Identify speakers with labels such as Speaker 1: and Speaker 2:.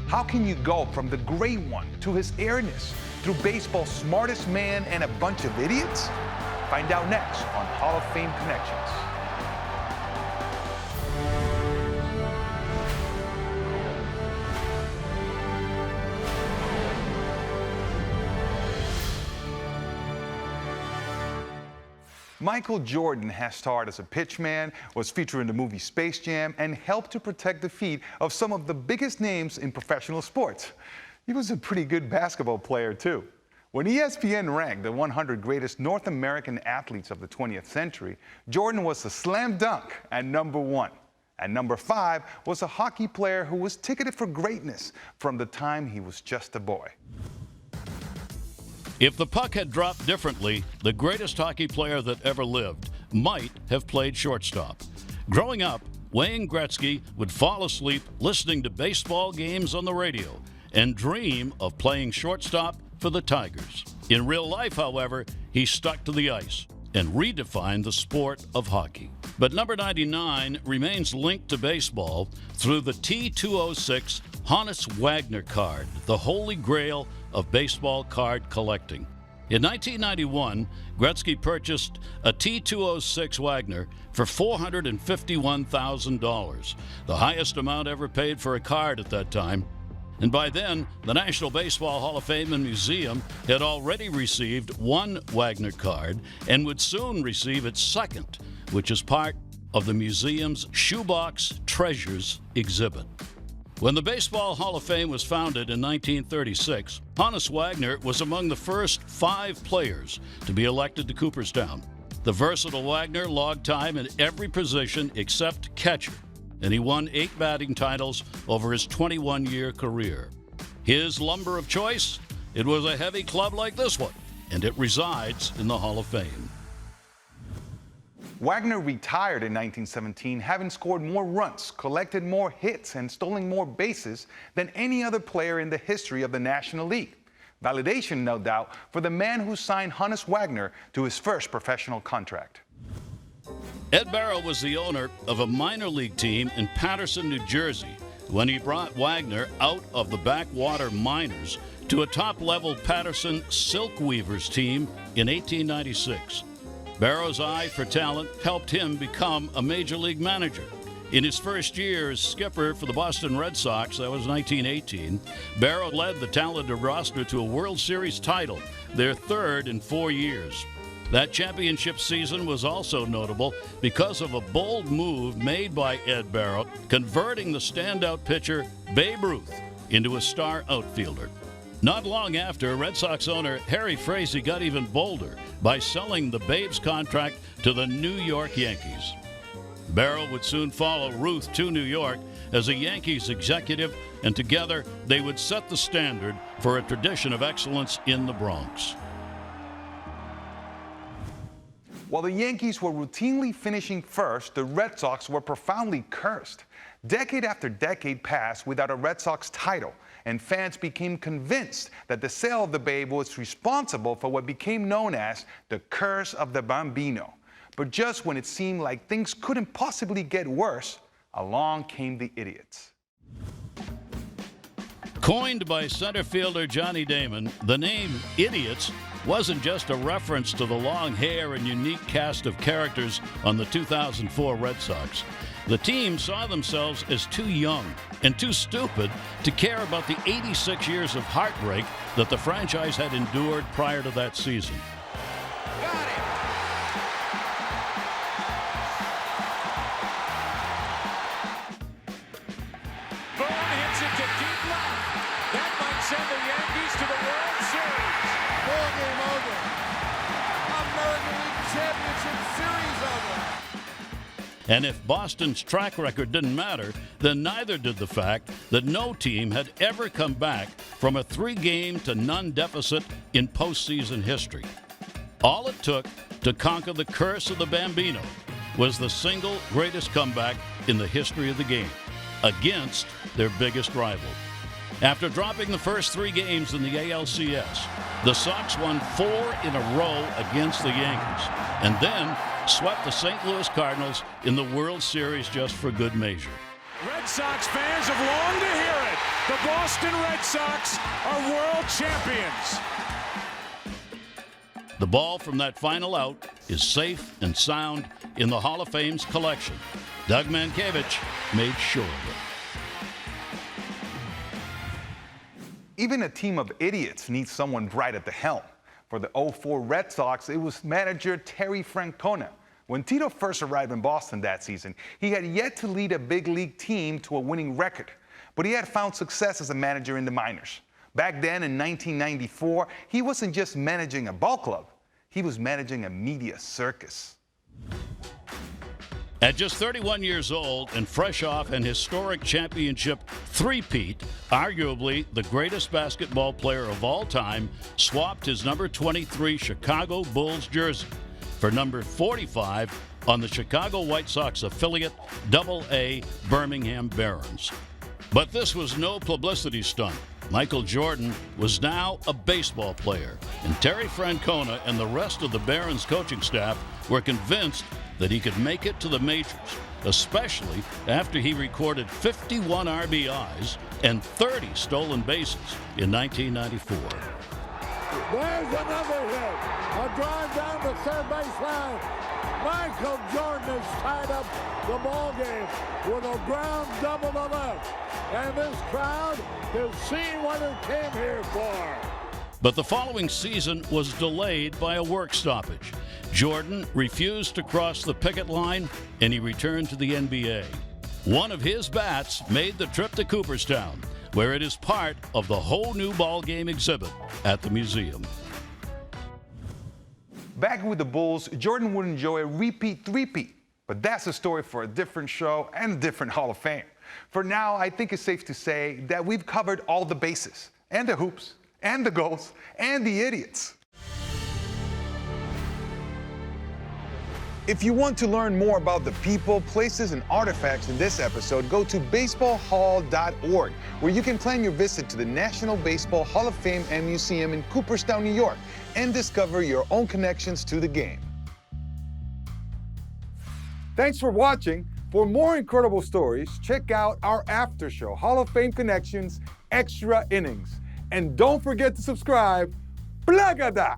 Speaker 1: How can you go from the great one to his Airness through baseball's smartest man and a bunch of idiots? Find out next on Hall of Fame Connections. Michael Jordan has starred as a pitchman, was featured in the movie Space Jam, and helped to protect the feet of some of the biggest names in professional sports. He was a pretty good basketball player, too. When ESPN ranked the 100 greatest North American athletes of the 20th century, Jordan was a slam dunk at #1. At #5 was a hockey player who was ticketed for greatness from the time he was just a boy.
Speaker 2: If the puck had dropped differently, the greatest hockey player that ever lived might have played shortstop. Growing up, Wayne Gretzky would fall asleep listening to baseball games on the radio and dream of playing shortstop for the Tigers. In real life, however, he stuck to the ice and redefined the sport of hockey. But number 99 remains linked to baseball through the T206 Honus Wagner card, the holy grail of baseball card collecting. In 1991, Gretzky purchased a T206 Wagner for $451,000, the highest amount ever paid for a card at that time. And by then, the National Baseball Hall of Fame and Museum had already received one Wagner card and would soon receive its second, which is part of the museum's Shoebox Treasures exhibit. When the Baseball Hall of Fame was founded in 1936, Honus Wagner was among the first 5 players to be elected to Cooperstown. The versatile Wagner logged time in every position except catcher, and he won 8 batting titles over his 21-year career. His lumber of choice? It was a heavy club like this one, and it resides in the Hall of Fame.
Speaker 1: Wagner retired in 1917, having scored more runs, collected more hits, and stolen more bases than any other player in the history of the National League. Validation, no doubt, for the man who signed Honus Wagner to his first professional contract.
Speaker 2: Ed Barrow was the owner of a minor league team in Paterson, New Jersey, when he brought Wagner out of the backwater minors to a top-level Paterson Silk Weavers team in 1896. Barrow's eye for talent helped him become a major league manager. In his first year as skipper for the Boston Red Sox, that was 1918, Barrow led the talented roster to a World Series title, their third in 4 years. That championship season was also notable because of a bold move made by Ed Barrow, converting the standout pitcher Babe Ruth into a star outfielder. Not long after, Red Sox owner Harry Frazee got even bolder by selling the Babe's contract to the New York Yankees. Barrow would soon follow Ruth to New York as a Yankees executive, and together they would set the standard for a tradition of excellence in the Bronx.
Speaker 1: While the Yankees were routinely finishing first, the Red Sox were profoundly cursed. Decade after decade passed without a Red Sox title, and fans became convinced that the sale of the Babe was responsible for what became known as the curse of the Bambino. But just when it seemed like things couldn't possibly get worse, along came the idiots.
Speaker 2: Coined by center fielder Johnny Damon, the name Idiots wasn't just a reference to the long hair and unique cast of characters on the 2004 Red Sox. The team saw themselves as too young and too stupid to care about the 86 years of heartbreak that the franchise had endured prior to that season.
Speaker 3: Got him! Boone hits it to deep left. That might send the Yankees to the World Series.
Speaker 4: Ball game over. American League Championship Series over.
Speaker 2: And if Boston's track record didn't matter, then neither did the fact that no team had ever come back from a 3-game to none deficit in postseason history. All it took to conquer the curse of the Bambino was the single greatest comeback in the history of the game against their biggest rival. After dropping the first 3 games in the ALCS, the Sox won 4 in a row against the Yankees, and then swept the St. Louis Cardinals in the World Series just for good measure.
Speaker 3: Red Sox fans have longed to hear it. The Boston Red Sox are world champions.
Speaker 2: The ball from that final out is safe and sound in the Hall of Fame's collection. Doug Mankiewicz made sure of it.
Speaker 1: Even a team of idiots needs someone bright at the helm. For the 04 Red Sox, it was manager Terry Francona. When Tito first arrived in Boston that season, he had yet to lead a big league team to a winning record, but he had found success as a manager in the minors. Back then in 1994, he wasn't just managing a ball club, he was managing a media circus.
Speaker 2: At just 31 years old and fresh off an historic championship three-peat, arguably the greatest basketball player of all time swapped his number 23 Chicago Bulls jersey for number 45 on the Chicago White Sox affiliate AA Birmingham Barons. But this was no publicity stunt. Michael Jordan was now a baseball player, and Terry Francona and the rest of the Barons coaching staff were convinced that he could make it to the majors, especially after he recorded 51 RBIs and 30 stolen bases in 1994.
Speaker 4: There's another hit. A drive down the third base line. Michael Jordan has tied up the ball game with a ground double to left. And this crowd has seen what it came here for.
Speaker 2: But the following season was delayed by a work stoppage. Jordan refused to cross the picket line, and he returned to the NBA. One of his bats made the trip to Cooperstown, where it is part of the whole new ball game exhibit at the museum.
Speaker 1: Back with the Bulls, Jordan would enjoy a repeat three-peat, but that's a story for a different show and a different Hall of Fame. For now, I think it's safe to say that we've covered all the bases, and the hoops, and the goals, and the idiots. If you want to learn more about the people, places, and artifacts in this episode, go to baseballhall.org, where you can plan your visit to the National Baseball Hall of Fame and Museum in Cooperstown, New York, and discover your own connections to the game. Thanks for watching. For more incredible stories, check out our after show, Hall of Fame Connections Extra Innings. And don't forget to subscribe. Plagada!